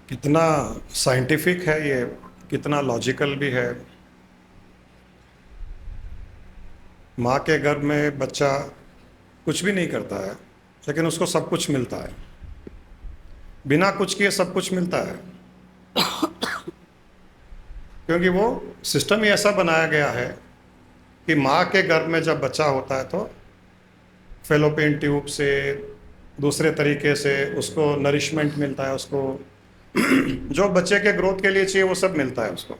कितना साइंटिफिक है ये, कितना लॉजिकल भी है। माँ के गर्भ में बच्चा कुछ भी नहीं करता है, लेकिन उसको सब कुछ मिलता है। बिना कुछ किए सब कुछ मिलता है, क्योंकि वो सिस्टम ही ऐसा बनाया गया है कि माँ के गर्भ में जब बच्चा होता है तो फेलोपियन ट्यूब से दूसरे तरीके से उसको नरिशमेंट मिलता है, उसको जो बच्चे के ग्रोथ के लिए चाहिए वो सब मिलता है उसको।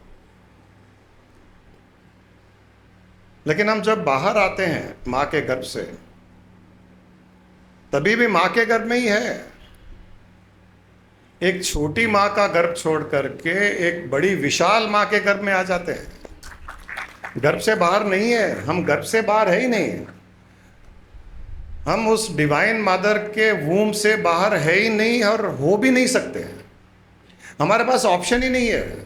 लेकिन हम जब बाहर आते हैं माँ के गर्भ से, तभी भी माँ के गर्भ में ही है। एक छोटी माँ का गर्भ छोड़ करके एक बड़ी विशाल माँ के गर्भ में आ जाते हैं। गर्भ से बाहर नहीं है, हम गर्भ से बाहर है ही नहीं। हम उस डिवाइन मदर के वूम से बाहर है ही नहीं और हो भी नहीं सकते हैं। हमारे पास ऑप्शन ही नहीं है।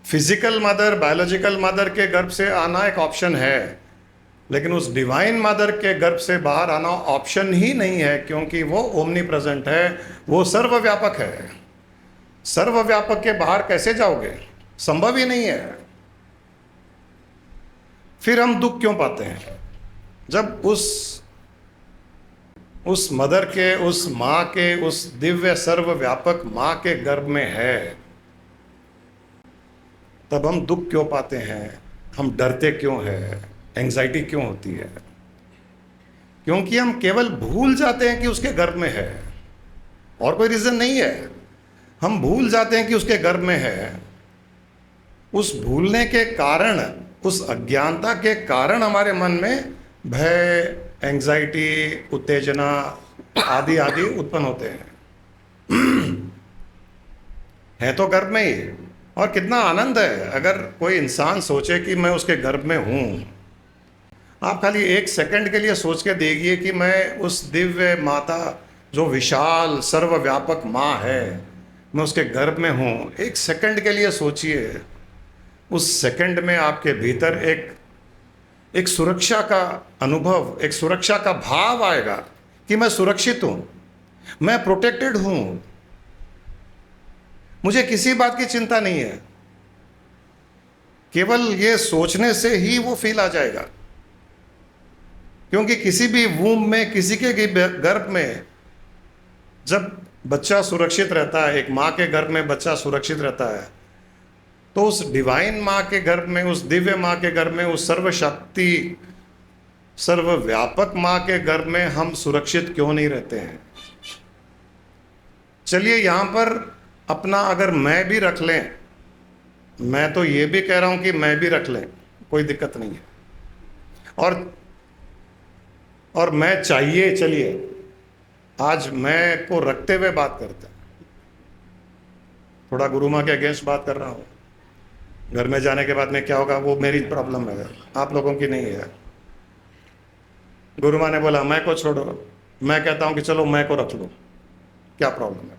फिजिकल मदर, बायोलॉजिकल मदर के गर्भ से आना एक ऑप्शन है, लेकिन उस डिवाइन मदर के गर्भ से बाहर आना ऑप्शन ही नहीं है, क्योंकि वो ओमनी प्रेजेंट है, वो सर्वव्यापक है। सर्वव्यापक के बाहर कैसे जाओगे? संभव ही नहीं है। फिर हम दुख क्यों पाते हैं? जब उस मदर के, उस माँ के, उस दिव्य सर्वव्यापक माँ के गर्भ में है, तब हम दुख क्यों पाते हैं? हम डरते क्यों हैं? एंजाइटी क्यों होती है? क्योंकि हम केवल भूल जाते हैं कि उसके गर्भ में है, और कोई रीजन नहीं है। हम भूल जाते हैं कि उसके गर्भ में है। उस भूलने के कारण, उस अज्ञानता के कारण हमारे मन में भय, एंजाइटी, उत्तेजना आदि आदि उत्पन्न होते हैं। है तो गर्भ में ही। और कितना आनंद है अगर कोई इंसान सोचे कि मैं उसके गर्भ में हूं। आप खाली एक सेकंड के लिए सोच के देखिए कि मैं उस दिव्य माता, जो विशाल सर्वव्यापक माँ है, मैं उसके गर्भ में हूँ। एक सेकंड के लिए सोचिए। उस सेकंड में आपके भीतर एक सुरक्षा का अनुभव, एक सुरक्षा का भाव आएगा कि मैं सुरक्षित हूँ, मैं प्रोटेक्टेड हूँ, मुझे किसी बात की चिंता नहीं है। केवल ये सोचने से ही वो फील आ जाएगा, क्योंकि किसी भी वूम में, किसी के गर्भ में जब बच्चा सुरक्षित रहता है, एक माँ के गर्भ में बच्चा सुरक्षित रहता है, तो उस डिवाइन माँ के गर्भ में, उस दिव्य माँ के गर्भ में, उस सर्वशक्ति सर्वव्यापक माँ के गर्भ में हम सुरक्षित क्यों नहीं रहते हैं? चलिए यहाँ पर अपना अगर मैं भी रख लें, मैं तो ये भी कह रहा हूँ कि मैं भी रख लें, कोई दिक्कत नहीं है। और मैं चाहिए, चलिए आज मैं को रखते हुए बात करते हैं। थोड़ा गुरु माँ के अगेंस्ट बात कर रहा हूँ। घर में जाने के बाद में क्या होगा वो मेरी प्रॉब्लम है, आप लोगों की नहीं है। गुरु माँ ने बोला मैं को छोड़ो, मैं कहता हूँ कि चलो मैं को रख लो, क्या प्रॉब्लम है?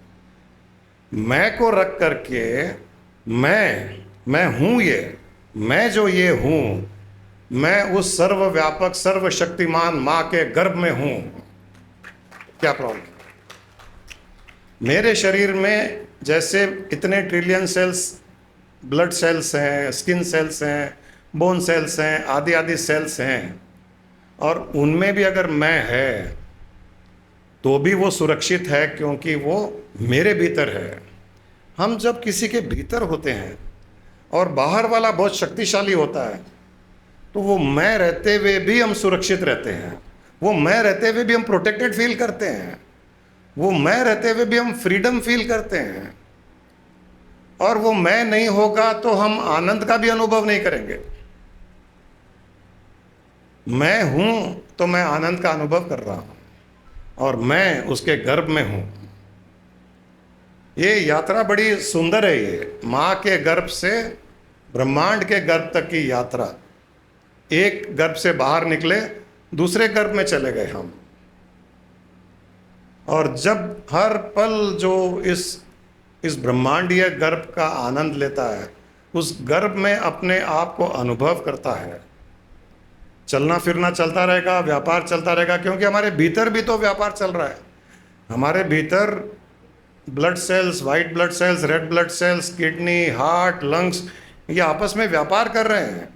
मैं को रख करके मैं हूँ, ये मैं जो ये हूँ, मैं उस सर्वव्यापक सर्वशक्तिमान माँ के गर्भ में हूँ, क्या प्रॉब्लम? मेरे शरीर में जैसे इतने ट्रिलियन सेल्स, ब्लड सेल्स हैं, स्किन सेल्स हैं, बोन सेल्स हैं, आदि आदि सेल्स हैं, और उनमें भी अगर मैं है तो भी वो सुरक्षित है, क्योंकि वो मेरे भीतर है। हम जब किसी के भीतर होते हैं और बाहर वाला बहुत शक्तिशाली होता है, तो वो मैं रहते हुए भी हम सुरक्षित रहते हैं, वो मैं रहते हुए भी हम प्रोटेक्टेड फील करते हैं, वो मैं रहते हुए भी हम फ्रीडम फील करते हैं। और वो मैं नहीं होगा तो हम आनंद का भी अनुभव नहीं करेंगे। मैं हूं तो मैं आनंद का अनुभव कर रहा हूं, और मैं उसके गर्भ में हूं। ये यात्रा बड़ी सुंदर है। ये माँ के गर्भ से ब्रह्मांड के गर्भ तक की यात्रा। एक गर्भ से बाहर निकले, दूसरे गर्भ में चले गए हम। और जब हर पल जो इस ब्रह्मांडीय गर्भ का आनंद लेता है, उस गर्भ में अपने आप को अनुभव करता है, चलना फिरना चलता रहेगा, व्यापार चलता रहेगा, क्योंकि हमारे भीतर भी तो व्यापार चल रहा है। हमारे भीतर blood cells, white blood cells, red blood cells, kidney, heart, lungs, ये आपस में व्यापार कर रहे हैं।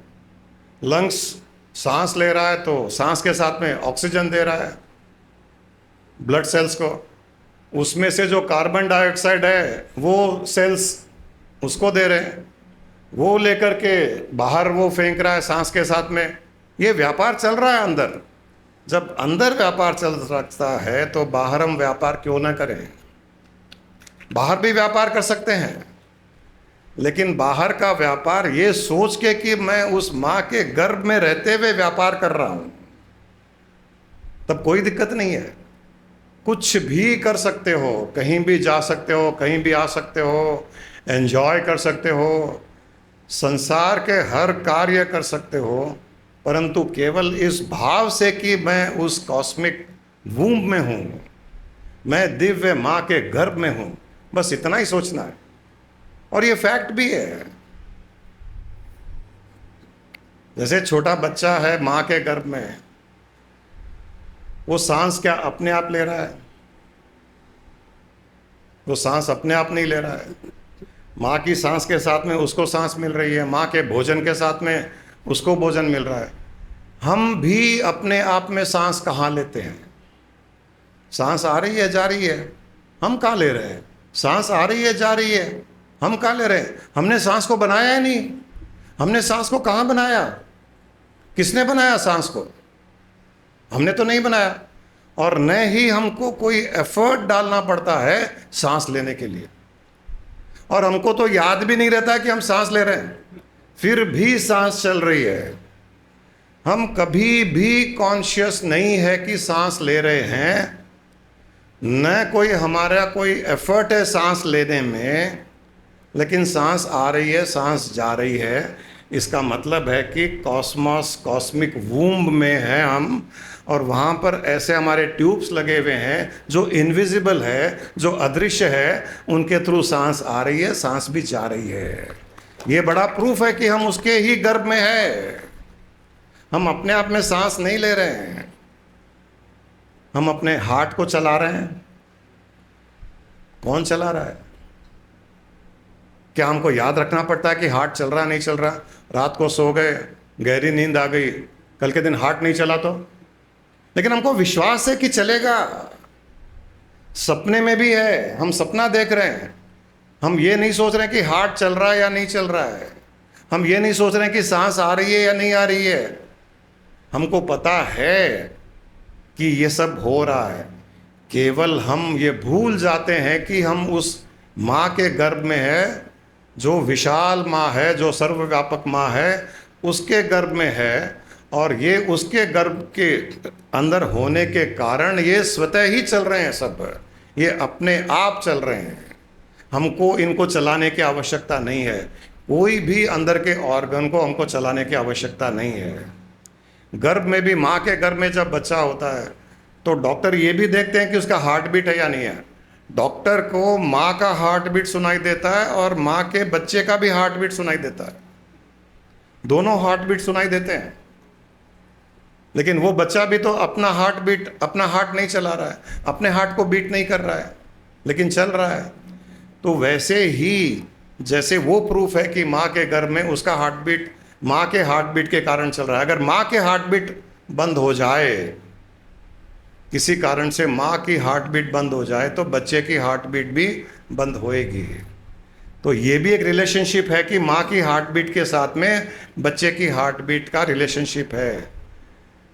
लंग्स सांस ले रहा है तो सांस के साथ में ऑक्सीजन दे रहा है ब्लड सेल्स को, उसमें से जो कार्बन डाइऑक्साइड है वो सेल्स उसको दे रहे हैं, वो लेकर के बाहर वो फेंक रहा है सांस के साथ में। ये व्यापार चल रहा है अंदर। जब अंदर व्यापार चल सकता है तो बाहर हम व्यापार क्यों ना करें? बाहर भी व्यापार कर सकते हैं, लेकिन बाहर का व्यापार ये सोच के कि मैं उस माँ के गर्भ में रहते हुए व्यापार कर रहा हूं, तब कोई दिक्कत नहीं है। कुछ भी कर सकते हो, कहीं भी जा सकते हो, कहीं भी आ सकते हो, एंजॉय कर सकते हो, संसार के हर कार्य कर सकते हो, परंतु केवल इस भाव से कि मैं उस कॉस्मिक वूम्ब में हूं, मैं दिव्य माँ के गर्भ में हूं, बस इतना ही सोचना है। और ये फैक्ट भी है। जैसे छोटा बच्चा है माँ के गर्भ में, वो सांस क्या अपने आप ले रहा है? वो सांस अपने आप नहीं ले रहा है। माँ की सांस के साथ में उसको सांस मिल रही है, माँ के भोजन के साथ में उसको भोजन मिल रहा है। हम भी अपने आप में सांस कहाँ लेते हैं? सांस आ रही है, जा रही है, हम कहाँ ले रहे हैं? सांस आ रही है, जा रही है, हम कहाँ ले रहे हैं? हमने सांस को बनाया ही नहीं। हमने सांस को कहाँ बनाया? किसने बनाया सांस को? हमने तो नहीं बनाया। और न ही हमको कोई एफर्ट डालना पड़ता है सांस लेने के लिए, और हमको तो याद भी नहीं रहता कि हम सांस ले रहे हैं, फिर भी सांस चल रही है। हम कभी भी कॉन्शियस नहीं है कि सांस ले रहे हैं, न कोई हमारा कोई एफर्ट है सांस लेने में, लेकिन सांस आ रही है, सांस जा रही है। इसका मतलब है कि कॉस्मॉस, कॉस्मिक वूम्ब में हैं हम, और वहाँ पर ऐसे हमारे ट्यूब्स लगे हुए हैं जो इनविजिबल है, जो अदृश्य है, उनके थ्रू सांस आ रही है, सांस भी जा रही है। ये बड़ा प्रूफ है कि हम उसके ही गर्भ में है। हम अपने आप में सांस नहीं ले रहे हैं, हम अपने हार्ट को चला रहे हैं। कौन चला रहा है? क्या हमको याद रखना पड़ता है कि हार्ट चल रहा नहीं चल रहा? रात को सो गए, गहरी नींद आ गई, कल के दिन हार्ट नहीं चला तो? लेकिन हमको विश्वास है कि चलेगा। सपने में भी है, हम सपना देख रहे हैं, हम ये नहीं सोच रहे हैं कि हार्ट चल रहा है या नहीं चल रहा है, हम ये नहीं सोच रहे हैं कि सांस आ रही है या नहीं आ रही है। हमको पता है कि ये सब हो रहा है, केवल हम ये भूल जाते हैं कि हम उस माँ के गर्भ में है, जो विशाल माँ है, जो सर्वव्यापक माँ है, उसके गर्भ में है। और ये उसके गर्भ के अंदर होने के कारण ये स्वतः ही चल रहे हैं सब, ये अपने आप चल रहे हैं। हमको इनको चलाने की आवश्यकता नहीं है, कोई भी अंदर के ऑर्गन को हमको चलाने की आवश्यकता नहीं है। गर्भ में भी, माँ के गर्भ में जब बच्चा होता है तो डॉक्टर ये भी देखते हैं कि उसका हार्ट बीट है या नहीं है। डॉक्टर को माँ का हार्ट बीट सुनाई देता है और माँ के बच्चे का भी हार्ट बीट सुनाई देता है, दोनों हार्ट बीट सुनाई देते हैं। लेकिन वो बच्चा भी तो अपना हार्ट बीट, अपना हार्ट नहीं चला रहा है, अपने हार्ट को बीट नहीं कर रहा है, लेकिन चल रहा है। तो वैसे ही जैसे वो प्रूफ है कि माँ के गर्भ में उसका हार्ट बीट माँ के हार्ट बीट के कारण चल रहा है। अगर माँ के हार्ट बीट बंद हो जाए, किसी कारण से माँ की हार्ट बीट बंद हो जाए, तो बच्चे की हार्ट बीट भी बंद होएगी। तो ये भी एक रिलेशनशिप है कि माँ की हार्ट बीट के साथ में बच्चे की हार्ट बीट का रिलेशनशिप है।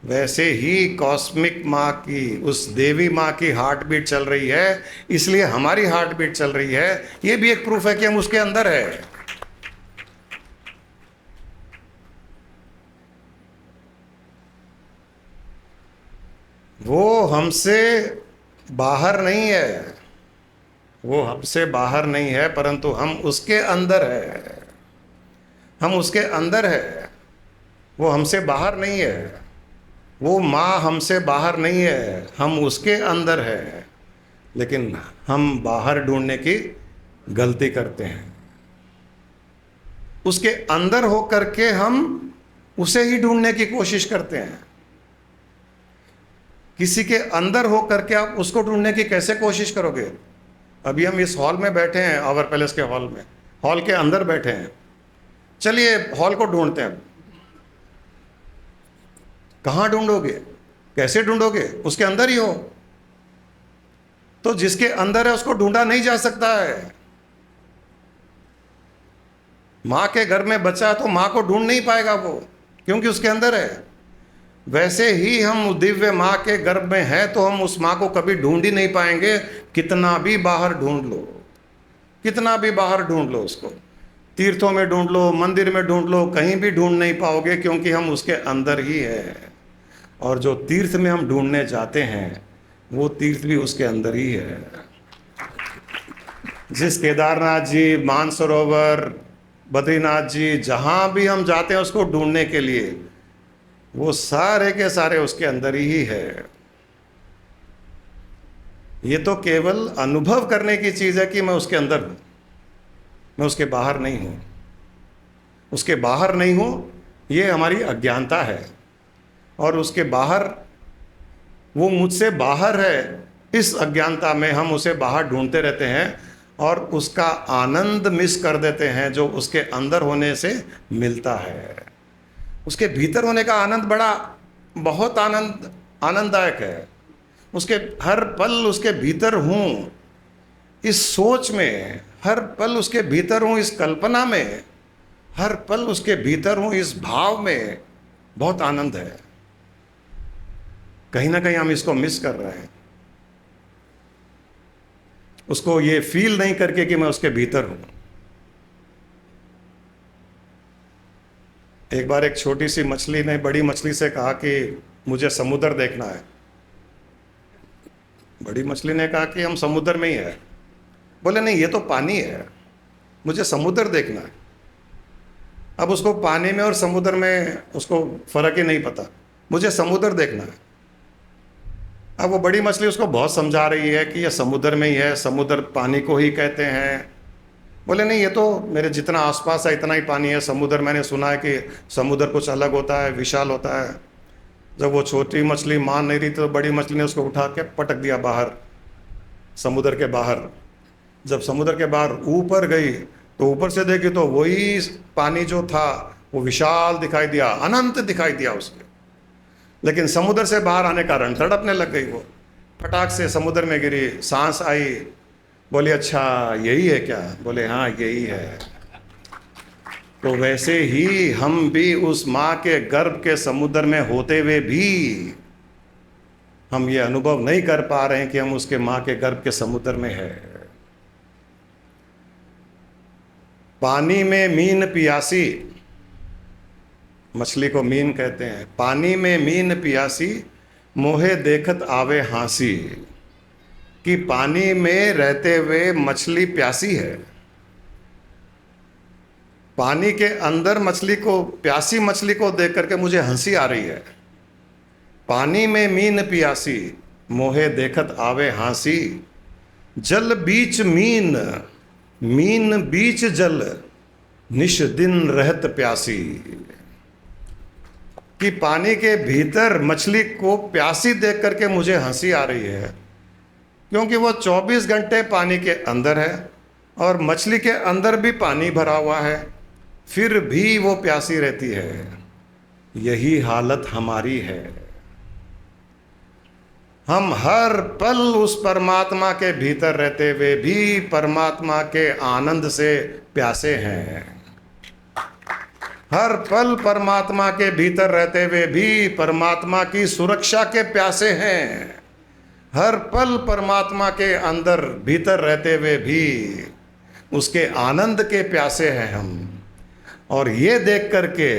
वैसे ही कॉस्मिक माँ की, उस देवी माँ की हार्ट बीट चल रही है, इसलिए हमारी हार्ट बीट चल रही है। ये भी एक प्रूफ है कि हम उसके अंदर है। वो हमसे बाहर नहीं है, वो हमसे बाहर नहीं है, परंतु हम उसके अंदर है। हम उसके अंदर है, वो हमसे बाहर नहीं है। वो माँ हमसे बाहर नहीं है, हम उसके अंदर है। लेकिन हम बाहर ढूंढने की गलती करते हैं। उसके अंदर होकर के हम उसे ही ढूंढने की कोशिश करते हैं। किसी के अंदर होकर के आप उसको ढूंढने की कैसे कोशिश करोगे? अभी हम इस हॉल में बैठे हैं, आवर पैलेस के हॉल में, हॉल के अंदर बैठे हैं। चलिए हॉल को ढूंढते हैं। कहाँ ढूंढोगे, कैसे ढूंढोगे? उसके अंदर ही हो। तो जिसके अंदर है उसको ढूंढा नहीं जा सकता है। मां के घर में बच्चा तो मां को ढूंढ नहीं पाएगा वो, क्योंकि उसके अंदर है। वैसे ही हम दिव्य मां के गर्भ में हैं तो हम उस मां को कभी ढूंढ ही नहीं पाएंगे, कितना भी बाहर ढूंढ लो, कितना भी बाहर ढूंढ लो उसको। तीर्थों में ढूंढ लो, मंदिर में ढूंढ लो, कहीं भी ढूंढ नहीं पाओगे, क्योंकि हम उसके अंदर ही है। और जो तीर्थ में हम ढूंढने जाते हैं वो तीर्थ भी उसके अंदर ही है। जिस केदारनाथ जी, मानसरोवर, बद्रीनाथ जी, जहां भी हम जाते हैं उसको ढूंढने के लिए, वो सारे के सारे उसके अंदर ही है। ये तो केवल अनुभव करने की चीज है कि मैं उसके अंदर हूं, मैं उसके बाहर नहीं हूं। उसके बाहर नहीं हूं, ये हमारी अज्ञानता है। और उसके बाहर, वो मुझसे बाहर है, इस अज्ञानता में हम उसे बाहर ढूंढते रहते हैं और उसका आनंद मिस कर देते हैं जो उसके अंदर होने से मिलता है। उसके भीतर होने का आनंद बड़ा, बहुत आनंददायक है। उसके हर पल उसके भीतर हूँ, इस सोच में हर पल उसके भीतर हूँ, इस कल्पना में हर पल उसके भीतर हूँ, इस भाव में बहुत आनंद है। कहीं ना कहीं हम इसको मिस कर रहे हैं, उसको ये फील नहीं करके कि मैं उसके भीतर हूं। एक बार एक छोटी सी मछली ने बड़ी मछली से कहा कि मुझे समुद्र देखना है। बड़ी मछली ने कहा कि हम समुद्र में ही है। बोले नहीं, ये तो पानी है, मुझे समुद्र देखना है। अब उसको पानी में और समुद्र में उसको फर्क ही नहीं पता, मुझे समुद्र देखना है। अब वो बड़ी मछली उसको बहुत समझा रही है कि ये समुद्र में ही है, समुद्र पानी को ही कहते हैं। बोले नहीं, ये तो मेरे जितना आसपास है इतना ही पानी है। समुद्र, मैंने सुना है कि समुद्र कुछ अलग होता है, विशाल होता है। जब वो छोटी मछली मान नहीं रही तो बड़ी मछली ने उसको उठा के पटक दिया बाहर, समुद्र के बाहर। जब समुद्र के बाहर ऊपर गई तो ऊपर से देखी तो वही पानी जो था वो विशाल दिखाई दिया, अनंत दिखाई दिया उसके। लेकिन समुद्र से बाहर आने का रण तड़पने लग गई। वो फटाक से समुद्र में गिरी, सांस आई, बोली अच्छा यही है क्या? बोले हाँ यही है। तो वैसे ही हम भी उस माँ के गर्भ के समुद्र में होते हुए भी हम ये अनुभव नहीं कर पा रहे हैं कि हम उसके माँ के गर्भ के समुद्र में है। पानी में मीन पियासी, मछली को मीन कहते हैं। पानी में मीन पियासी, मोहे देखत आवे हांसी। कि पानी में रहते हुए मछली प्यासी है। पानी के अंदर मछली को, प्यासी मछली को देख करके मुझे हंसी आ रही है। पानी में मीन पियासी, मोहे देखत आवे हांसी। जल बीच मीन, मीन बीच जल, निश दिन रहत प्यासी। कि पानी के भीतर मछली को प्यासी देख करके मुझे हंसी आ रही है, क्योंकि वो 24 घंटे पानी के अंदर है और मछली के अंदर भी पानी भरा हुआ है, फिर भी वो प्यासी रहती है। यही हालत हमारी है। हम हर पल उस परमात्मा के भीतर रहते हुए भी परमात्मा के आनंद से प्यासे हैं। हर पल परमात्मा के भीतर रहते हुए भी परमात्मा की सुरक्षा के प्यासे हैं। हर पल परमात्मा के अंदर भीतर रहते हुए भी उसके आनंद के प्यासे हैं हम। और ये देख करके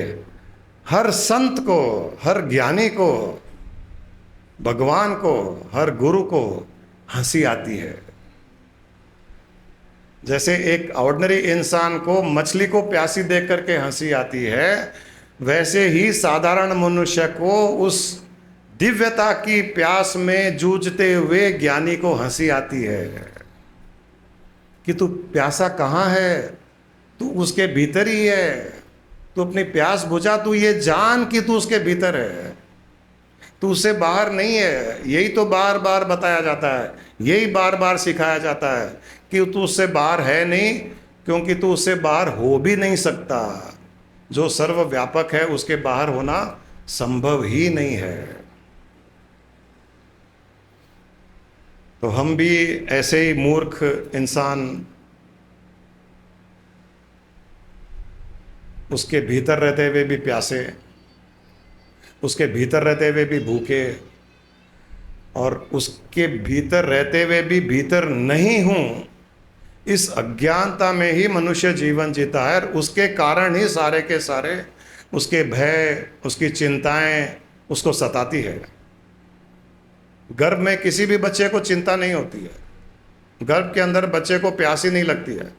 हर संत को, हर ज्ञानी को, भगवान को, हर गुरु को हंसी आती है। जैसे एक ऑर्डिनरी इंसान को मछली को प्यासी देख करके हंसी आती है, वैसे ही साधारण मनुष्य को उस दिव्यता की प्यास में जूझते हुए ज्ञानी को हंसी आती है कि तू प्यासा कहाँ है, तू उसके भीतर ही है। तू अपनी प्यास बुझा, तू ये जान कि तू उसके भीतर है। तू उससे बाहर नहीं है। यही तो बार बार बताया जाता है, यही बार बार सिखाया जाता है कि तू उससे बाहर है नहीं, क्योंकि तू उससे बाहर हो भी नहीं सकता। जो सर्वव्यापक है उसके बाहर होना संभव ही नहीं है। तो हम भी ऐसे ही मूर्ख इंसान उसके भीतर रहते हुए भी प्यासे, उसके भीतर रहते हुए भी भूखे, और उसके भीतर रहते हुए भी भीतर नहीं हूं, इस अज्ञानता में ही मनुष्य जीवन जीता है। और उसके कारण ही सारे के सारे उसके भय, उसकी चिंताएं उसको सताती है। गर्भ में किसी भी बच्चे को चिंता नहीं होती है, गर्भ के अंदर बच्चे को प्यास ही नहीं लगती है,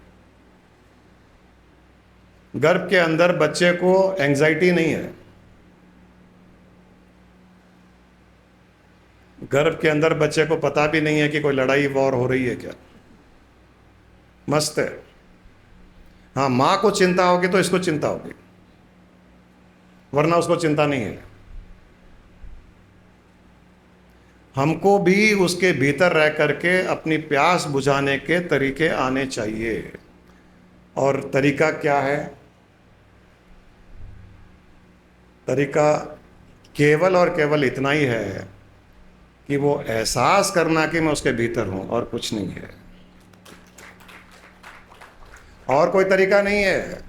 गर्भ के अंदर बच्चे को एंजाइटी नहीं है, गर्भ के अंदर बच्चे को पता भी नहीं है कि कोई लड़ाई वॉर हो रही है क्या, मस्त है। हाँ, माँ को चिंता होगी तो इसको चिंता होगी, वरना उसको चिंता नहीं है। हमको भी उसके भीतर रह करके अपनी प्यास बुझाने के तरीके आने चाहिए। और तरीका क्या है? तरीका केवल और केवल इतना ही है कि वो एहसास करना कि मैं उसके भीतर हूं, और कुछ नहीं है, और कोई तरीका नहीं है।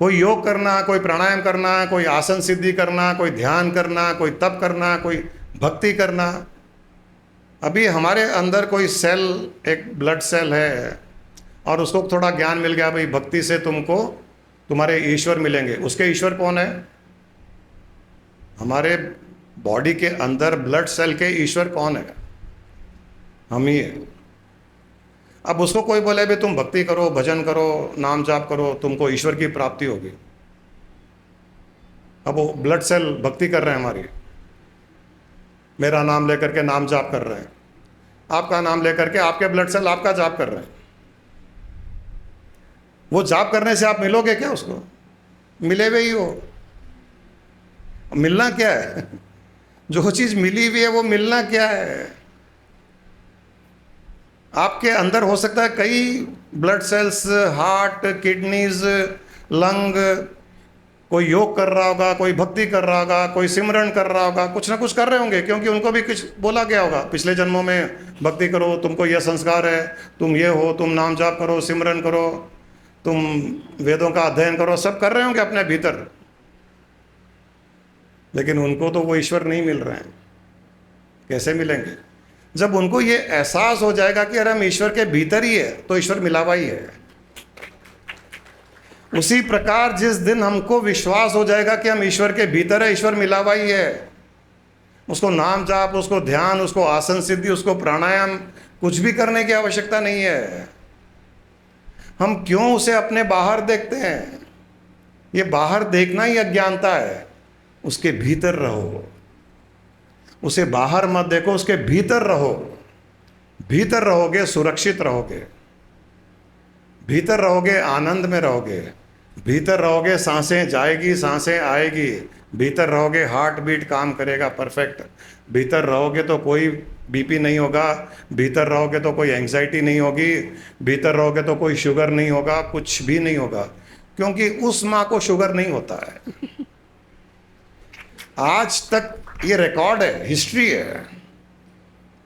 कोई योग करना, कोई प्राणायाम करना, कोई आसन सिद्धि करना, कोई ध्यान करना, कोई तप करना, कोई भक्ति करना। अभी हमारे अंदर कोई सेल, एक ब्लड सेल है, और उसको थोड़ा ज्ञान मिल गया, भाई भक्ति से तुमको तुम्हारे ईश्वर मिलेंगे। उसके ईश्वर कौन है? हमारे बॉडी के अंदर ब्लड सेल के ईश्वर कौन है? हम ही है। अब उसको कोई बोले भाई तुम भक्ति करो, भजन करो, नाम जाप करो, तुमको ईश्वर की प्राप्ति होगी। अब वो ब्लड सेल भक्ति कर रहे हैं हमारी, मेरा नाम लेकर के नाम जाप कर रहे हैं, आपका नाम लेकर के आपके ब्लड सेल आपका जाप कर रहे हैं। वो जाप करने से आप मिलोगे क्या उसको? मिले हुए ही हो। मिलना क्या है? जो चीज मिली हुई है वो मिलना क्या है? आपके अंदर हो सकता है कई blood cells, heart, kidneys, lung, कोई योग कर रहा होगा, कोई भक्ति कर रहा होगा, कोई सिमरन कर रहा होगा, कुछ ना कुछ कर रहे होंगे, क्योंकि उनको भी कुछ बोला गया होगा पिछले जन्मों में, भक्ति करो, तुमको यह संस्कार है, तुम ये हो, तुम नाम जाप करो, सिमरन करो, तुम वेदों का अध्ययन करो, सब कर रहे होंगे अपने भीतर। लेकिन उनको तो वो ईश्वर नहीं मिल रहे हैं। कैसे मिलेंगे? जब उनको ये एहसास हो जाएगा कि अरे हम ईश्वर के भीतर ही है, तो ईश्वर मिला हुआ ही है। उसी प्रकार जिस दिन हमको विश्वास हो जाएगा कि हम ईश्वर के भीतर है, ईश्वर मिला हुआ ही है, उसको नाम जाप, उसको ध्यान, उसको आसन सिद्धि, उसको प्राणायाम कुछ भी करने की आवश्यकता नहीं है। हम क्यों उसे अपने बाहर देखते हैं? ये बाहर देखना ही अज्ञानता है। उसके भीतर रहो, उसे बाहर मत देखो, उसके भीतर रहो। भीतर रहोगे सुरक्षित रहोगे, भीतर रहोगे आनंद में रहोगे, भीतर रहोगे सांसें जाएगी सांसें आएगी, भीतर रहोगे हार्ट बीट काम करेगा परफेक्ट, भीतर रहोगे तो कोई बीपी नहीं होगा, भीतर रहोगे तो कोई एंजाइटी नहीं होगी, भीतर रहोगे तो कोई शुगर नहीं होगा, कुछ भी नहीं होगा, क्योंकि उस माँ को शुगर नहीं होता है। आज तक ये रिकॉर्ड है, हिस्ट्री है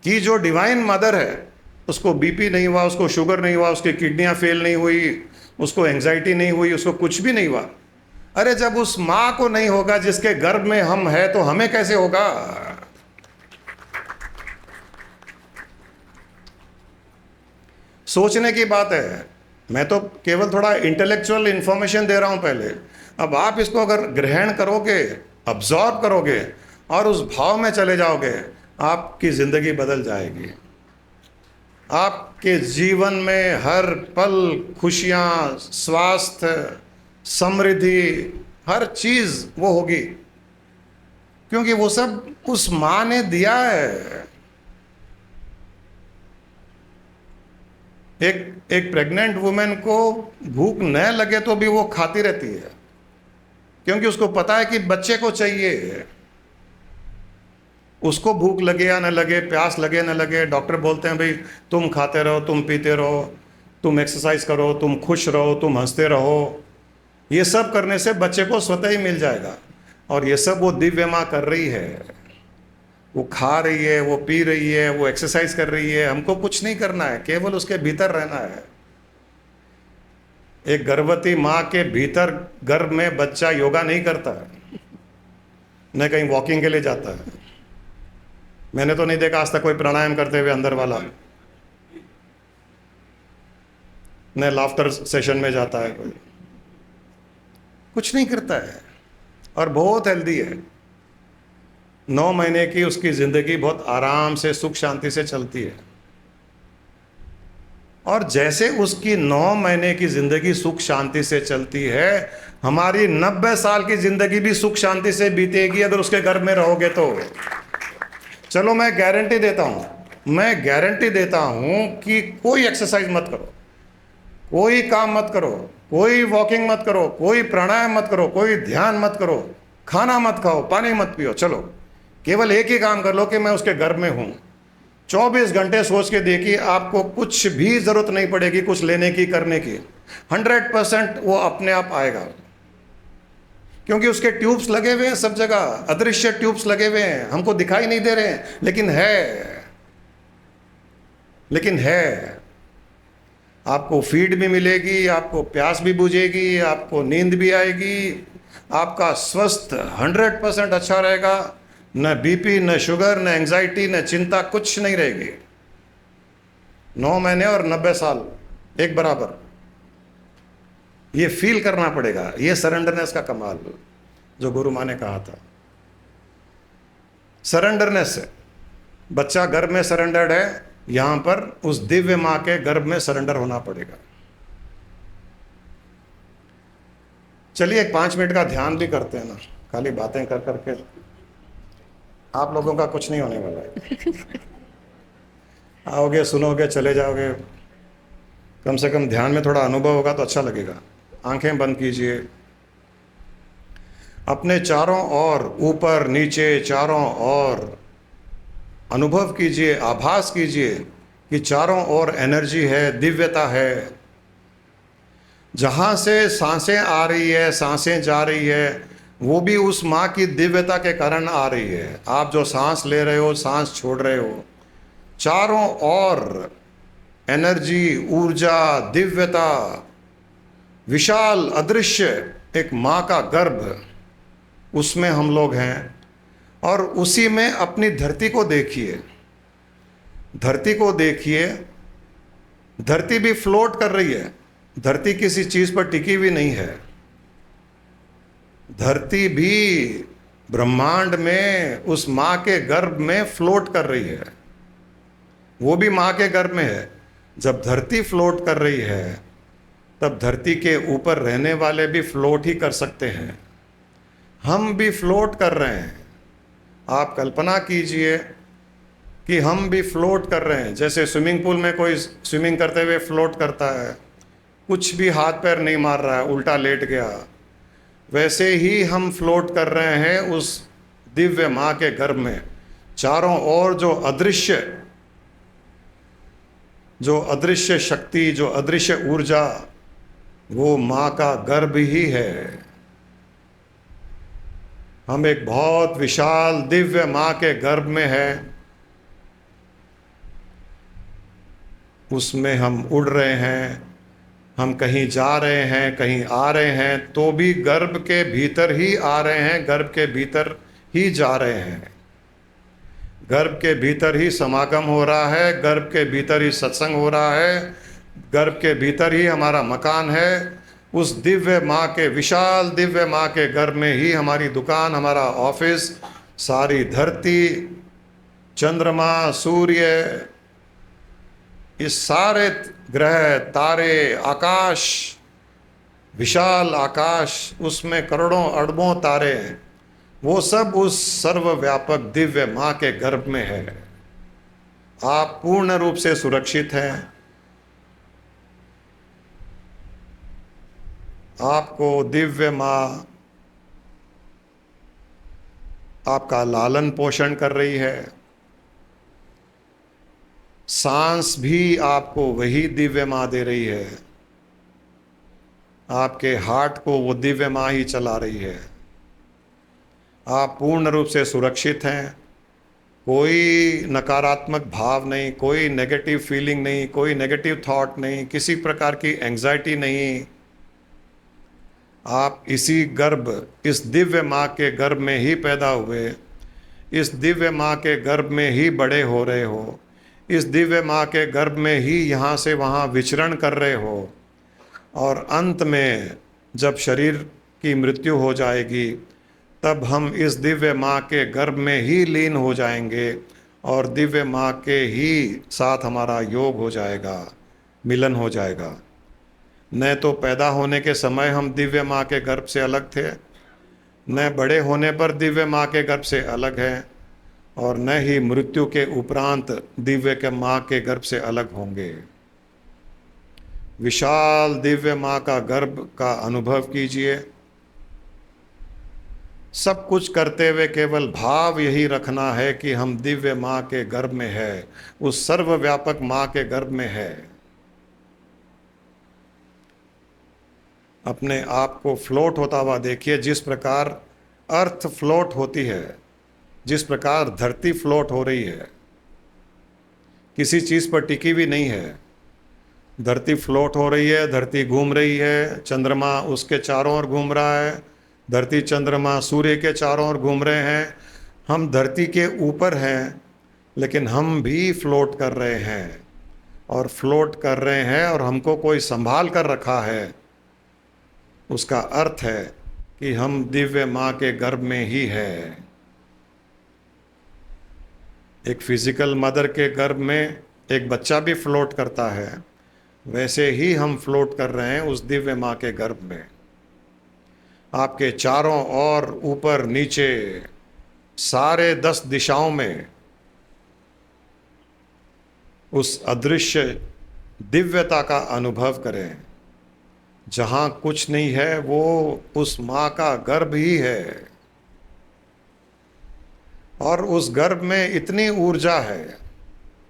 कि जो डिवाइन मदर है उसको बीपी नहीं हुआ, उसको शुगर नहीं हुआ, उसकी किडनियां फेल नहीं हुई, उसको एंजाइटी नहीं हुई, उसको कुछ भी नहीं हुआ। अरे जब उस माँ को नहीं होगा जिसके गर्भ में हम है, तो हमें कैसे होगा? सोचने की बात है। मैं तो केवल थोड़ा इंटेलेक्चुअल इंफॉर्मेशन दे रहा हूं पहले। अब आप इसको अगर ग्रहण करोगे, अब्जॉर्ब करोगे और उस भाव में चले जाओगे, आपकी जिंदगी बदल जाएगी। आपके जीवन में हर पल खुशियां, स्वास्थ्य, समृद्धि, हर चीज वो होगी, क्योंकि वो सब उस मां ने दिया है। एक प्रेग्नेंट वुमेन को भूख न लगे तो भी वो खाती रहती है, क्योंकि उसको पता है कि बच्चे को चाहिए। उसको भूख लगे या न लगे, प्यास लगे न लगे, डॉक्टर बोलते हैं भाई तुम खाते रहो, तुम पीते रहो, तुम एक्सरसाइज करो, तुम खुश रहो, तुम हंसते रहो। ये सब करने से बच्चे को स्वतः ही मिल जाएगा। और ये सब वो दिव्य माँ कर रही है। वो खा रही है, वो पी रही है, वो एक्सरसाइज कर रही है। हमको कुछ नहीं करना है, केवल उसके भीतर रहना है। एक गर्भवती माँ के भीतर गर्भ में बच्चा योगा नहीं करता है, न कहीं वॉकिंग के लिए जाता है। मैंने तो नहीं देखा आज तक कोई प्राणायाम करते हुए अंदर वाला, न लाफ्टर सेशन में जाता है कोई, कुछ नहीं करता है। और बहुत हेल्दी है। 9 महीने की उसकी जिंदगी बहुत आराम से सुख शांति से चलती है। और जैसे उसकी 9 महीने की जिंदगी सुख शांति से चलती है, हमारी 90 साल की जिंदगी भी सुख शांति से बीतेगी अगर उसके घर में रहोगे तो। चलो मैं गारंटी देता हूं, मैं गारंटी देता हूं कि कोई एक्सरसाइज मत करो, कोई काम मत करो, कोई वॉकिंग मत करो, कोई प्राणायाम मत करो, कोई ध्यान मत करो, खाना मत खाओ, पानी मत पियो, चलो केवल एक ही काम कर लो कि मैं उसके घर में हूं। 24 घंटे सोच के देखिए, आपको कुछ भी जरूरत नहीं पड़ेगी कुछ लेने की, करने की। 100% वो अपने आप आएगा, क्योंकि उसके ट्यूब्स लगे हुए हैं सब जगह, अदृश्य ट्यूब्स लगे हुए हैं, हमको दिखाई नहीं दे रहे हैं, लेकिन है। आपको फीड भी मिलेगी, आपको प्यास भी बुझेगी, आपको नींद भी आएगी, आपका स्वस्थ 100% अच्छा रहेगा। न बीपी, न शुगर, न एंजाइटी, न चिंता, कुछ नहीं रहेगी। 9 महीने और 90 साल एक बराबर। ये फील करना पड़ेगा, ये सरेंडरनेस का कमाल जो गुरु माँ ने कहा था। सरेंडरनेस है। बच्चा गर्भ में सरेंडर्ड है, यहां पर उस दिव्य मां के गर्भ में सरेंडर होना पड़ेगा। चलिए एक 5 मिनट का ध्यान भी करते हैं ना, खाली बातें कर करके आप लोगों का कुछ नहीं होने वाला है। आओगे, सुनोगे, चले जाओगे। कम से कम ध्यान में थोड़ा अनुभव होगा तो अच्छा लगेगा। आंखें बंद कीजिए, अपने चारों ओर, ऊपर नीचे चारों ओर अनुभव कीजिए, आभास कीजिए कि चारों ओर एनर्जी है, दिव्यता है। जहाँ से सांसें आ रही है, सांसें जा रही है, वो भी उस माँ की दिव्यता के कारण आ रही है। आप जो सांस ले रहे हो, सांस छोड़ रहे हो, चारों ओर एनर्जी, ऊर्जा, दिव्यता, विशाल अदृश्य एक माँ का गर्भ, उसमें हम लोग हैं। और उसी में अपनी धरती को देखिए, धरती को देखिए। धरती भी फ्लोट कर रही है, धरती किसी चीज पर टिकी हुई नहीं है। धरती भी ब्रह्मांड में उस माँ के गर्भ में फ्लोट कर रही है, वो भी माँ के गर्भ में है। जब धरती फ्लोट कर रही है, तब धरती के ऊपर रहने वाले भी फ्लोट ही कर सकते हैं। हम भी फ्लोट कर रहे हैं। आप कल्पना कीजिए कि हम भी फ्लोट कर रहे हैं। जैसे स्विमिंग पूल में कोई स्विमिंग करते हुए फ्लोट करता है, कुछ भी हाथ पैर नहीं मार रहा है, उल्टा लेट गया, वैसे ही हम फ्लोट कर रहे हैं उस दिव्य माँ के गर्भ में। चारों ओर जो अदृश्य शक्ति, जो अदृश्य ऊर्जा, वो माँ का गर्भ ही है। हम एक बहुत विशाल दिव्य माँ के गर्भ में हैं, उसमें हम उड़ रहे हैं, हम कहीं जा रहे हैं, कहीं आ रहे हैं, तो भी गर्भ के भीतर ही आ रहे हैं, गर्भ के भीतर ही जा रहे हैं। गर्भ के भीतर ही समागम हो रहा है, गर्भ के भीतर ही सत्संग हो रहा है, गर्भ के भीतर ही हमारा मकान है। उस दिव्य माँ के, विशाल दिव्य माँ के गर्भ में ही हमारी दुकान, हमारा ऑफिस, सारी धरती, चंद्रमा, सूर्य, इस सारे ग्रह, तारे, आकाश, विशाल आकाश, उसमें करोड़ों अरबों तारे हैं, वो सब उस सर्वव्यापक दिव्य माँ के गर्भ में है। आप पूर्ण रूप से सुरक्षित हैं। आपको दिव्य माँ आपका लालन पोषण कर रही है। सांस भी आपको वही दिव्य माँ दे रही है। आपके हार्ट को वो दिव्य माँ ही चला रही है। आप पूर्ण रूप से सुरक्षित हैं। कोई नकारात्मक भाव नहीं, कोई नेगेटिव फीलिंग नहीं, कोई नेगेटिव थॉट नहीं, किसी प्रकार की एंजाइटी नहीं। आप इसी गर्भ, इस दिव्य माँ के गर्भ में ही पैदा हुए, इस दिव्य माँ के गर्भ में ही बड़े हो रहे हो, इस दिव्य माँ के गर्भ में ही यहाँ से वहाँ विचरण कर रहे हो। और अंत में जब शरीर की मृत्यु हो जाएगी तब हम इस दिव्य माँ के गर्भ में ही लीन हो जाएंगे और दिव्य माँ के ही साथ हमारा योग हो जाएगा, मिलन हो जाएगा। न तो पैदा होने के समय हम दिव्य माँ के गर्भ से अलग थे, न बड़े होने पर दिव्य माँ के गर्भ से अलग हैं, और न ही मृत्यु के उपरांत दिव्य के माँ के गर्भ से अलग होंगे। विशाल दिव्य माँ का गर्भ का अनुभव कीजिए। सब कुछ करते हुए केवल भाव यही रखना है कि हम दिव्य माँ के गर्भ में है, उस सर्वव्यापक माँ के गर्भ में है। अपने आप को फ्लोट होता हुआ देखिए, जिस प्रकार अर्थ फ्लोट होती है, जिस प्रकार धरती फ्लोट हो रही है, किसी चीज़ पर टिकी भी नहीं है। धरती फ्लोट हो रही है, धरती घूम रही है, चंद्रमा उसके चारों ओर घूम रहा है, धरती चंद्रमा सूर्य के चारों ओर घूम रहे हैं। हम धरती के ऊपर हैं, लेकिन हम भी फ्लोट कर रहे हैं, और फ्लोट कर रहे हैं और हमको कोई संभाल कर रखा है। उसका अर्थ है कि हम दिव्य माँ के गर्भ में ही है। एक फिजिकल मदर के गर्भ में एक बच्चा भी फ्लोट करता है, वैसे ही हम फ्लोट कर रहे हैं उस दिव्य माँ के गर्भ में। आपके चारों ओर, ऊपर नीचे, सारे 10 दिशाओं में उस अदृश्य दिव्यता का अनुभव करें। जहाँ कुछ नहीं है वो उस माँ का गर्भ ही है, और उस गर्भ में इतनी ऊर्जा है।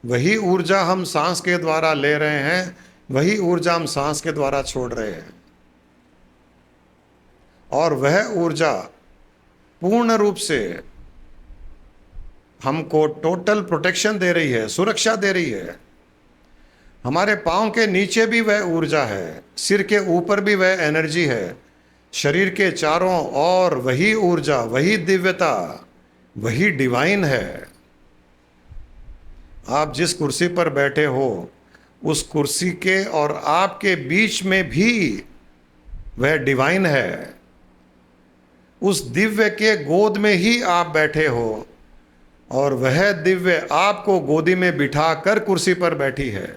वही ऊर्जा हम सांस के द्वारा ले रहे हैं, वही ऊर्जा हम सांस के द्वारा छोड़ रहे हैं, और वह ऊर्जा पूर्ण रूप से हमको टोटल प्रोटेक्शन दे रही है, सुरक्षा दे रही है। हमारे पाँव के नीचे भी वह ऊर्जा है, सिर के ऊपर भी वह एनर्जी है, शरीर के चारों ओर वही ऊर्जा, वही दिव्यता, वही डिवाइन है। आप जिस कुर्सी पर बैठे हो, उस कुर्सी के और आपके बीच में भी वह डिवाइन है। उस दिव्य के गोद में ही आप बैठे हो, और वह दिव्य आपको गोदी में बिठाकर कुर्सी पर बैठी है।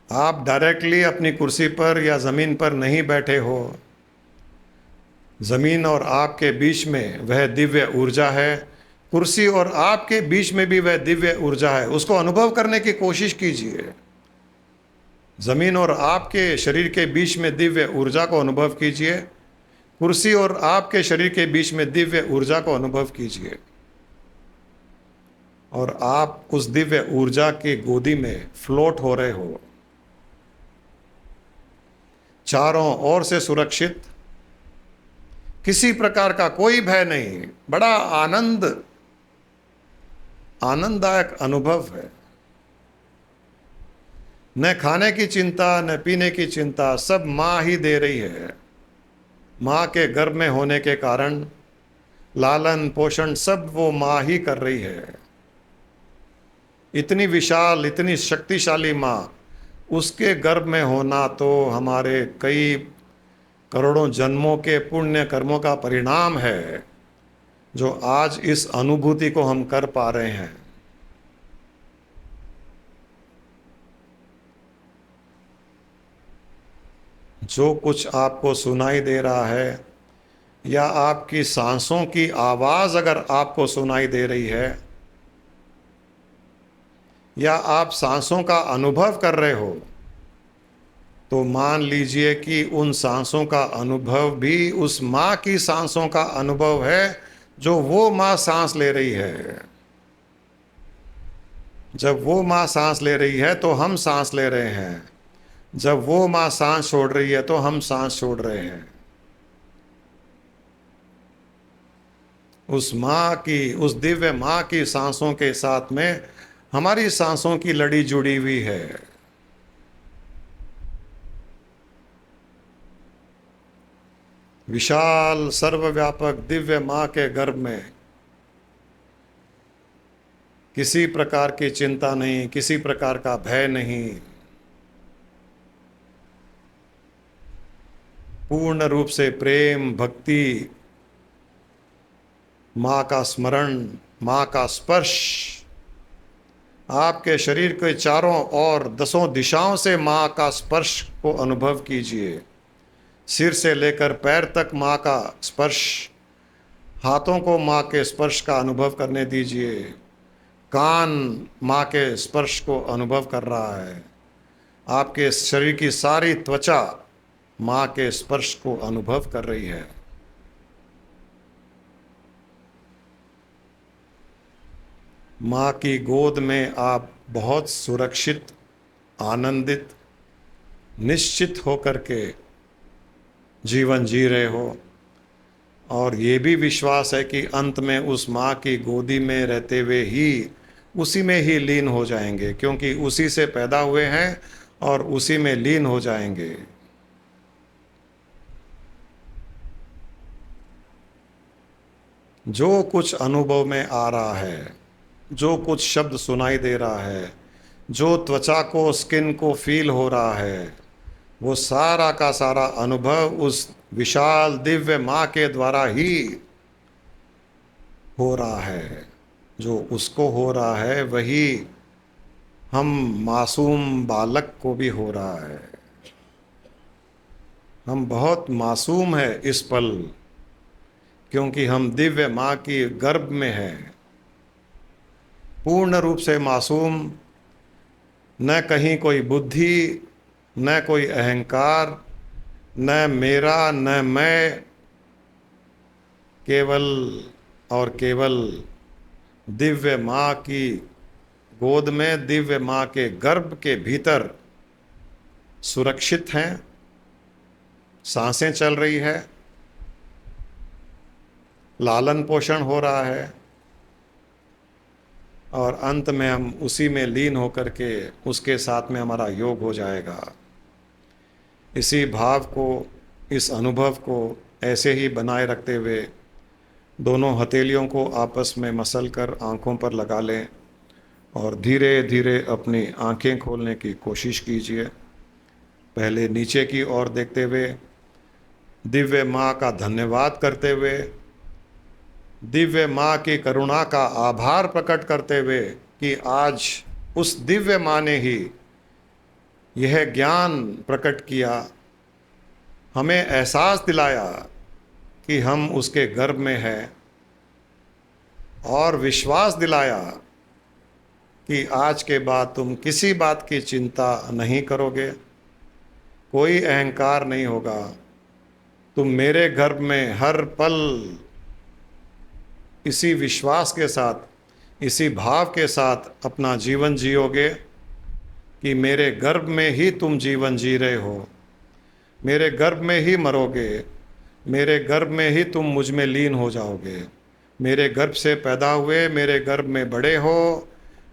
आप डायरेक्टली अपनी कुर्सी पर या ज़मीन पर नहीं बैठे हो। ज़मीन और आपके बीच में वह दिव्य ऊर्जा है, कुर्सी और आपके बीच में भी वह दिव्य ऊर्जा है। उसको अनुभव करने की कोशिश कीजिए। ज़मीन और आपके शरीर के बीच में दिव्य ऊर्जा को अनुभव कीजिए, कुर्सी और आपके शरीर के बीच में दिव्य ऊर्जा को अनुभव कीजिए, और आप उस दिव्य ऊर्जा की गोदी में फ्लोट हो रहे हो, चारों ओर से सुरक्षित, किसी प्रकार का कोई भय नहीं। बड़ा आनंददायक अनुभव है। न खाने की चिंता, न पीने की चिंता, सब माँ ही दे रही है। माँ के गर्भ में होने के कारण लालन पोषण सब वो माँ ही कर रही है। इतनी विशाल, इतनी शक्तिशाली माँ, उसके गर्भ में होना तो हमारे कई करोड़ों जन्मों के पुण्य कर्मों का परिणाम है, जो आज इस अनुभूति को हम कर पा रहे हैं। जो कुछ आपको सुनाई दे रहा है, या आपकी सांसों की आवाज़ अगर आपको सुनाई दे रही है, या आप सांसों का अनुभव कर रहे हो, तो मान लीजिए कि उन सांसों का अनुभव भी उस माँ की सांसों का अनुभव है जो वो माँ सांस ले रही है। जब वो माँ सांस ले रही है तो हम सांस ले रहे हैं, जब वो माँ सांस छोड़ रही है तो हम सांस छोड़ रहे हैं। उस माँ की, उस दिव्य माँ की सांसों के साथ में हमारी सांसों की लड़ी जुड़ी हुई है। विशाल सर्वव्यापक दिव्य माँ के गर्भ में किसी प्रकार की चिंता नहीं, किसी प्रकार का भय नहीं। पूर्ण रूप से प्रेम, भक्ति, माँ का स्मरण, माँ का स्पर्श। आपके शरीर के चारों और 10 दिशाओं से माँ का स्पर्श को अनुभव कीजिए। सिर से लेकर पैर तक माँ का स्पर्श, हाथों को माँ के स्पर्श का अनुभव करने दीजिए। कान माँ के स्पर्श को अनुभव कर रहा है। आपके शरीर की सारी त्वचा माँ के स्पर्श को अनुभव कर रही है। माँ की गोद में आप बहुत सुरक्षित, आनंदित, निश्चित होकर के जीवन जी रहे हो। और ये भी विश्वास है कि अंत में उस माँ की गोदी में रहते हुए ही उसी में ही लीन हो जाएंगे, क्योंकि उसी से पैदा हुए हैं और उसी में लीन हो जाएंगे। जो कुछ अनुभव में आ रहा है, जो कुछ शब्द सुनाई दे रहा है, जो त्वचा को, स्किन को फील हो रहा है, वो सारा का सारा अनुभव उस विशाल दिव्य माँ के द्वारा ही हो रहा है। जो उसको हो रहा है वही हम मासूम बालक को भी हो रहा है। हम बहुत मासूम है इस पल, क्योंकि हम दिव्य माँ की गर्भ में हैं। पूर्ण रूप से मासूम, न कहीं कोई बुद्धि, न कोई अहंकार, न मेरा, न मैं, केवल और केवल दिव्य माँ की गोद में, दिव्य माँ के गर्भ के भीतर सुरक्षित हैं। सांसें चल रही है, लालन पोषण हो रहा है, और अंत में हम उसी में लीन होकर के उसके साथ में हमारा योग हो जाएगा। इसी भाव को, इस अनुभव को ऐसे ही बनाए रखते हुए दोनों हथेलियों को आपस में मसल कर आँखों पर लगा लें और धीरे धीरे अपनी आँखें खोलने की कोशिश कीजिए। पहले नीचे की ओर देखते हुए, दिव्य माँ का धन्यवाद करते हुए, दिव्य माँ की करुणा का आभार प्रकट करते हुए कि आज उस दिव्य माँ ने ही यह ज्ञान प्रकट किया, हमें एहसास दिलाया कि हम उसके गर्भ में हैं, और विश्वास दिलाया कि आज के बाद तुम किसी बात की चिंता नहीं करोगे, कोई अहंकार नहीं होगा। तुम मेरे गर्भ में हर पल इसी विश्वास के साथ, इसी भाव के साथ अपना जीवन जियोगे कि मेरे गर्भ में ही तुम जीवन जी रहे हो, मेरे गर्भ में ही मरोगे, मेरे गर्भ में ही तुम मुझ में लीन हो जाओगे। मेरे गर्भ से पैदा हुए, मेरे गर्भ में बड़े हो,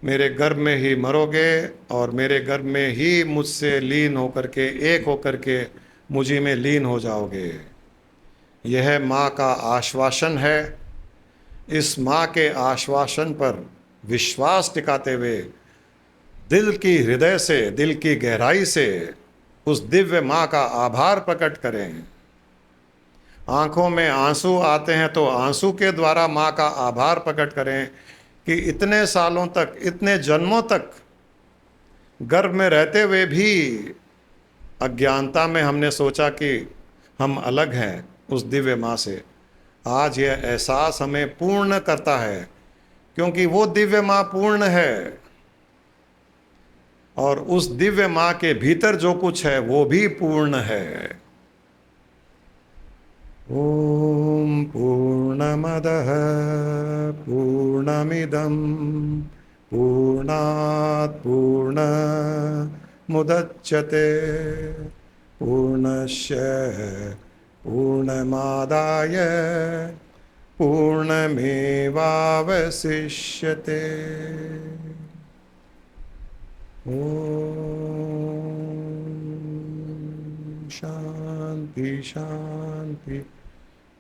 मेरे गर्भ में ही मरोगे, और मेरे गर्भ में ही मुझसे लीन होकर के, एक होकर के मुझी में लीन हो जाओगे। यह माँ का आश्वासन है। इस माँ के आश्वासन पर विश्वास टिकाते हुए दिल की, हृदय से, दिल की गहराई से उस दिव्य माँ का आभार प्रकट करें। आंखों में आंसू आते हैं तो आंसू के द्वारा माँ का आभार प्रकट करें कि इतने सालों तक, इतने जन्मों तक गर्भ में रहते हुए भी अज्ञानता में हमने सोचा कि हम अलग हैं उस दिव्य माँ से। आज यह एहसास हमें पूर्ण करता है, क्योंकि वो दिव्य माँ पूर्ण है और उस दिव्य माँ के भीतर जो कुछ है वो भी पूर्ण है। ओम पूर्णमदः पूर्णमिदं पूर्णात् पूर्णमुदच्यते पूर्णस्य पूर्णमादाय पूर्णमेवावशिष्यते। ओम शांति शांति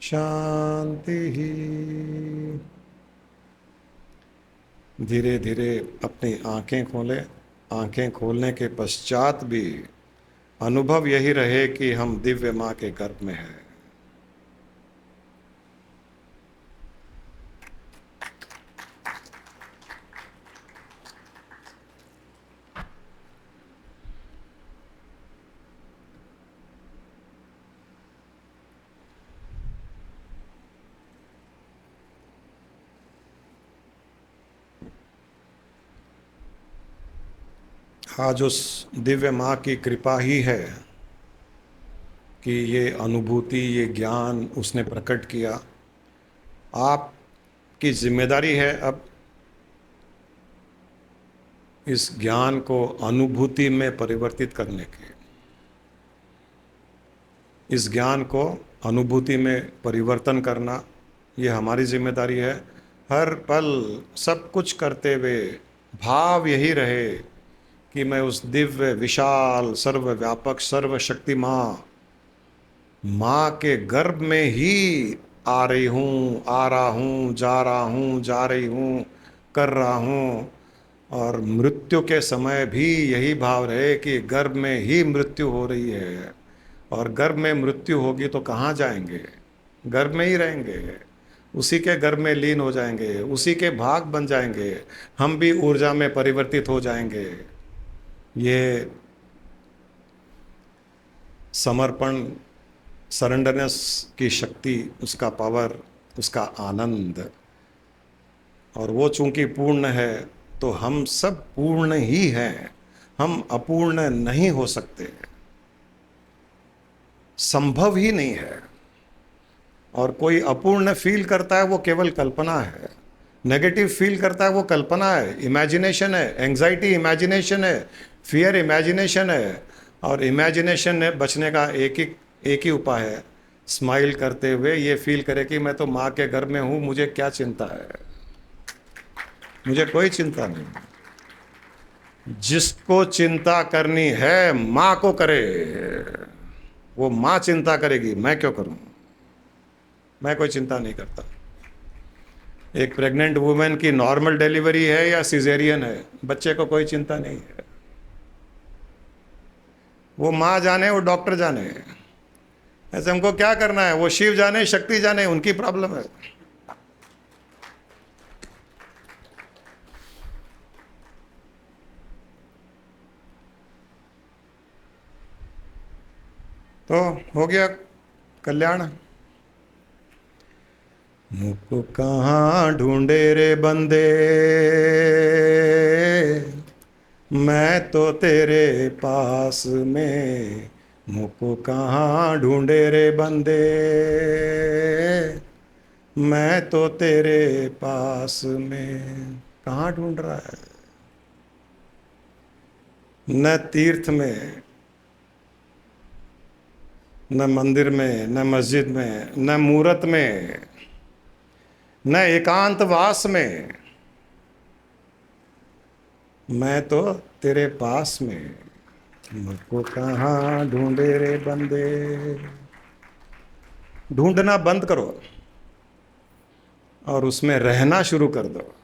शांति। धीरे धीरे अपनी आंखें खोलें। आंखें खोलने के पश्चात भी अनुभव यही रहे कि हम दिव्य माँ के गर्भ में हैं। आज उस दिव्य माँ की कृपा ही है कि ये अनुभूति, ये ज्ञान उसने प्रकट किया। आपकी जिम्मेदारी है अब इस ज्ञान को अनुभूति में परिवर्तित करने की। इस ज्ञान को अनुभूति में परिवर्तन करना ये हमारी जिम्मेदारी है। हर पल सब कुछ करते हुए भाव यही रहे कि मैं उस दिव्य विशाल सर्वव्यापक सर्वशक्तिमान माँ के गर्भ में ही आ रही हूँ, आ रहा हूँ, जा रहा हूँ, जा रही हूँ, कर रहा हूँ। और मृत्यु के समय भी यही भाव रहे कि गर्भ में ही मृत्यु हो रही है। और गर्भ में मृत्यु होगी तो कहाँ जाएंगे? गर्भ में ही रहेंगे, उसी के गर्भ में लीन हो जाएंगे, उसी के भाग बन जाएंगे। हम भी ऊर्जा में परिवर्तित हो जाएंगे। ये समर्पण, सरेंडरनेस की शक्ति, उसका पावर, उसका आनंद। और वो चूंकि पूर्ण है तो हम सब पूर्ण ही हैं। हम अपूर्ण नहीं हो सकते, संभव ही नहीं है। और कोई अपूर्ण फील करता है वो केवल कल्पना है। नेगेटिव फील करता है वो कल्पना है, इमेजिनेशन है। एंजाइटी इमेजिनेशन है, फियर इमेजिनेशन है। और इमेजिनेशन ने बचने का एक ही उपाय है, स्माइल करते हुए ये फील करे कि मैं तो माँ के घर में हूँ, मुझे क्या चिंता है, मुझे कोई चिंता नहीं। जिसको चिंता करनी है माँ को करे, वो माँ चिंता करेगी, मैं क्यों करूँ? मैं कोई चिंता नहीं करता। एक प्रेग्नेंट वुमेन की नॉर्मल डिलीवरी है या सिजेरियन है, बच्चे को कोई चिंता नहीं है। वो माँ जाने, वो डॉक्टर जाने। ऐसे हमको क्या करना है? वो शिव जाने, शक्ति जाने, उनकी प्रॉब्लम है। तो हो गया कल्याण। मुझको कहाँ ढूंढे रे बंदे, मैं तो तेरे पास में। मुझको कहाँ ढूंढे रे बंदे, मैं तो तेरे पास में। कहाँ ढूंढ रहा है? न तीर्थ में, न मंदिर में, न मस्जिद में, न मूरत में, न एकांतवास में। मैं तो तेरे पास में। मुझको कहाँ ढूंढे रे बंदे। ढूंढना बंद करो और उसमें रहना शुरू कर दो।